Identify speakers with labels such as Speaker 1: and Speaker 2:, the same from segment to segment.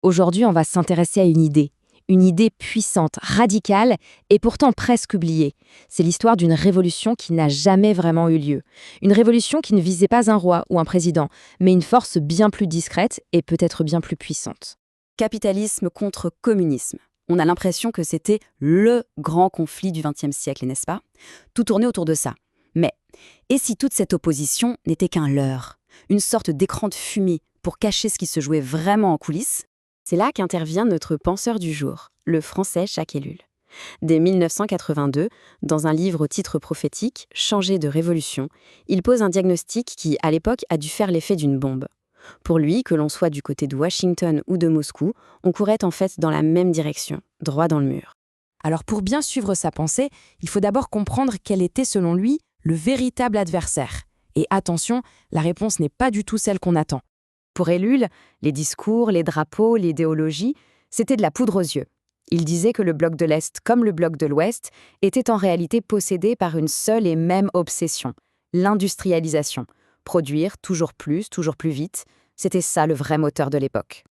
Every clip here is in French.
Speaker 1: Aujourd'hui, on va s'intéresser à une idée puissante, radicale et pourtant presque oubliée. C'est l'histoire d'une révolution qui n'a jamais vraiment eu lieu. Une révolution qui ne visait pas un roi ou un président, mais une force bien plus discrète et peut-être bien plus puissante.
Speaker 2: Capitalisme contre communisme. On a l'impression que c'était le grand conflit du XXe siècle, n'est-ce pas? Tout tournait autour de ça. Mais, et si toute cette opposition n'était qu'un leurre? Une sorte d'écran de fumée pour cacher ce qui se jouait vraiment en coulisses? C'est là qu'intervient notre penseur du jour, le français Jacques Ellul. Dès 1982, dans un livre au titre prophétique, Changer de révolution, il pose un diagnostic qui, à l'époque, a dû faire l'effet d'une bombe. Pour lui, que l'on soit du côté de Washington ou de Moscou, on courait en fait dans la même direction, droit dans le mur.
Speaker 1: Alors pour bien suivre sa pensée, il faut d'abord comprendre quel était selon lui le véritable adversaire. Et attention, la réponse n'est pas du tout celle qu'on attend. Pour Ellul, les discours, les drapeaux, l'idéologie, c'était de la poudre aux yeux. Il disait que le bloc de l'Est, comme le bloc de l'Ouest, était en réalité possédé par une seule et même obsession, l'industrialisation. Produire toujours plus vite, c'était ça le vrai moteur de l'époque.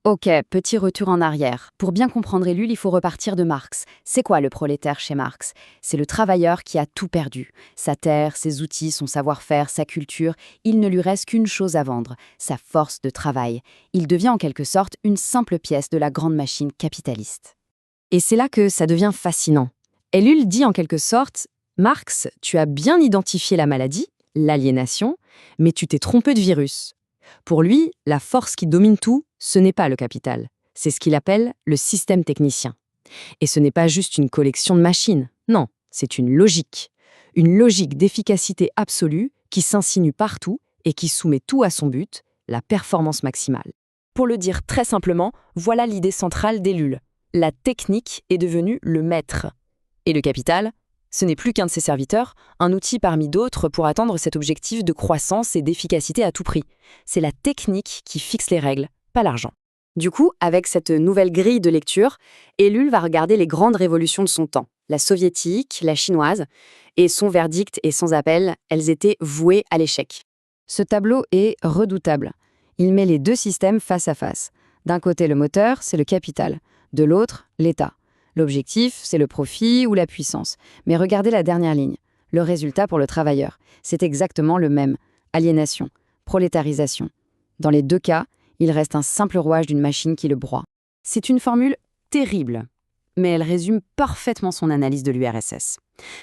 Speaker 2: Ok, petit retour en arrière. Pour bien comprendre Ellul, il faut repartir de Marx. C'est quoi le prolétaire chez Marx? C'est le travailleur qui a tout perdu. Sa terre, ses outils, son savoir-faire, sa culture. Il ne lui reste qu'une chose à vendre, sa force de travail. Il devient en quelque sorte une simple pièce de la grande machine capitaliste.
Speaker 1: Et c'est là que ça devient fascinant. Ellul dit en quelque sorte « Marx, tu as bien identifié la maladie, l'aliénation, mais tu t'es trompé de virus. » Pour lui, la force qui domine tout, ce n'est pas le capital. C'est ce qu'il appelle le système technicien. Et ce n'est pas juste une collection de machines. Non, c'est une logique. Une logique d'efficacité absolue qui s'insinue partout et qui soumet tout à son but, la performance maximale. Pour le dire très simplement, voilà l'idée centrale d'Ellul. La technique est devenue le maître. Et le capital, ce n'est plus qu'un de ses serviteurs, un outil parmi d'autres pour atteindre cet objectif de croissance et d'efficacité à tout prix. C'est la technique qui fixe les règles, pas l'argent. Du coup, avec cette nouvelle grille de lecture, Ellul va regarder les grandes révolutions de son temps, la soviétique, la chinoise, et son verdict est sans appel, elles étaient vouées à l'échec. Ce tableau est redoutable. Il met les deux systèmes face à face. D'un côté, le moteur, c'est le capital. De l'autre, l'État. L'objectif, c'est le profit ou la puissance. Mais regardez la dernière ligne. Le résultat pour le travailleur, c'est exactement le même. Aliénation, prolétarisation. Dans les deux cas, il reste un simple rouage d'une machine qui le broie. C'est une formule terrible, mais elle résume parfaitement son analyse de l'URSS.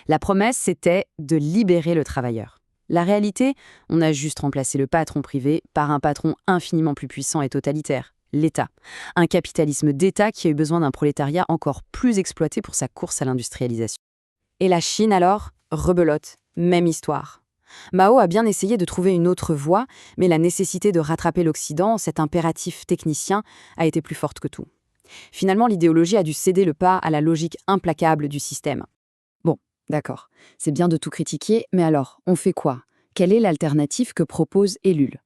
Speaker 1: La promesse, c'était de libérer le travailleur. La réalité, on a juste remplacé le patron privé par un patron infiniment plus puissant et totalitaire. L'État. Un capitalisme d'État qui a eu besoin d'un prolétariat encore plus exploité pour sa course à l'industrialisation. Et la Chine alors? Rebelote. Même histoire. Mao a bien essayé de trouver une autre voie, mais la nécessité de rattraper l'Occident, cet impératif technicien, a été plus forte que tout. Finalement, l'idéologie a dû céder le pas à la logique implacable du système. Bon, d'accord, c'est bien de tout critiquer, mais alors, on fait quoi? Quelle est l'alternative que propose Ellul?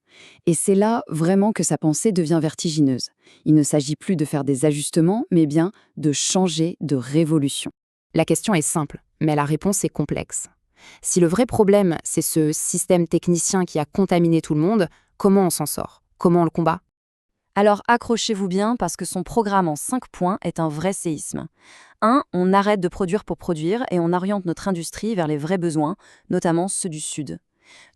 Speaker 1: Et c'est là vraiment que sa pensée devient vertigineuse. Il ne s'agit plus de faire des ajustements, mais bien de changer de révolution. La question est simple, mais la réponse est complexe. Si le vrai problème, c'est ce système technicien qui a contaminé tout le monde, comment on s'en sort? Comment on le combat? Alors accrochez-vous bien parce que son programme en 5 points est un vrai séisme. 1. On arrête de produire pour produire et on oriente notre industrie vers les vrais besoins, notamment ceux du Sud.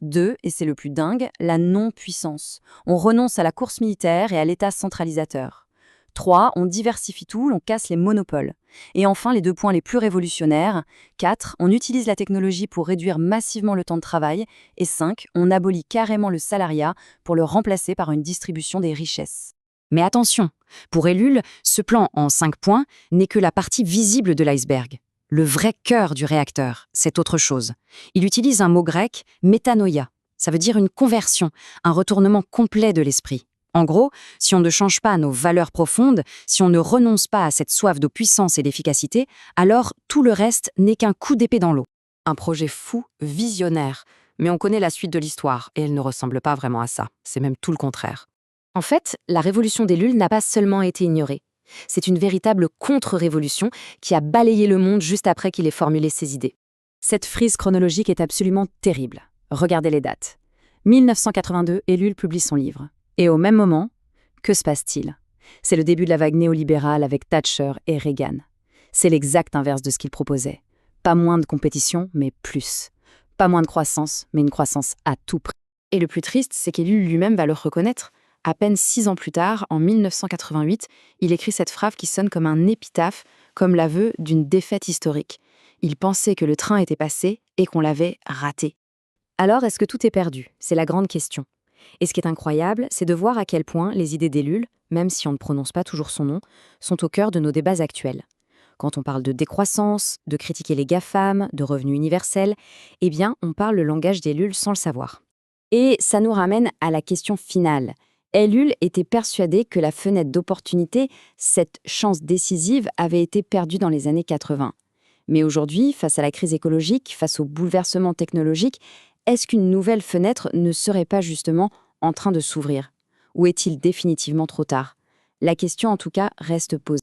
Speaker 1: 2, et c'est le plus dingue, la non-puissance. On renonce à la course militaire et à l'État centralisateur. 3, on diversifie tout, on casse les monopoles. Et enfin, les 2 points les plus révolutionnaires. 4, on utilise la technologie pour réduire massivement le temps de travail. Et 5, on abolit carrément le salariat pour le remplacer par une distribution des richesses. Mais attention, pour Ellul, ce plan en 5 points n'est que la partie visible de l'iceberg. Le vrai cœur du réacteur, c'est autre chose. Il utilise un mot grec, métanoïa. Ça veut dire une conversion, un retournement complet de l'esprit. En gros, si on ne change pas nos valeurs profondes, si on ne renonce pas à cette soif de puissance et d'efficacité, alors tout le reste n'est qu'un coup d'épée dans l'eau. Un projet fou, visionnaire. Mais on connaît la suite de l'histoire, et elle ne ressemble pas vraiment à ça. C'est même tout le contraire. En fait, la révolution d'Ellul n'a pas seulement été ignorée. C'est une véritable contre-révolution qui a balayé le monde juste après qu'il ait formulé ses idées. Cette frise chronologique est absolument terrible. Regardez les dates. 1982, Ellul publie son livre. Et au même moment, que se passe-t-il?
Speaker 2: C'est le début de la vague néolibérale avec Thatcher et Reagan. C'est l'exact inverse de ce qu'ils proposaient. Pas moins de compétition, mais plus. Pas moins de croissance, mais une croissance à tout prix.
Speaker 1: Et le plus triste, c'est qu'Ellul lui-même va le reconnaître. À peine 6 ans plus tard, en 1988, il écrit cette phrase qui sonne comme un épitaphe, comme l'aveu d'une défaite historique. Il pensait que le train était passé et qu'on l'avait raté.
Speaker 2: Alors, est-ce que tout est perdu? C'est la grande question. Et ce qui est incroyable, c'est de voir à quel point les idées d'Ellul, même si on ne prononce pas toujours son nom, sont au cœur de nos débats actuels. Quand on parle de décroissance, de critiquer les GAFAM, de revenus universels, eh bien, on parle le langage d'Ellul sans le savoir. Et ça nous ramène à la question finale. Ellul était persuadé que la fenêtre d'opportunité, cette chance décisive, avait été perdue dans les années 80. Mais aujourd'hui, face à la crise écologique, face au bouleversement technologique, est-ce qu'une nouvelle fenêtre ne serait pas justement en train de s'ouvrir? Ou est-il définitivement trop tard? La question, en tout cas, reste posée.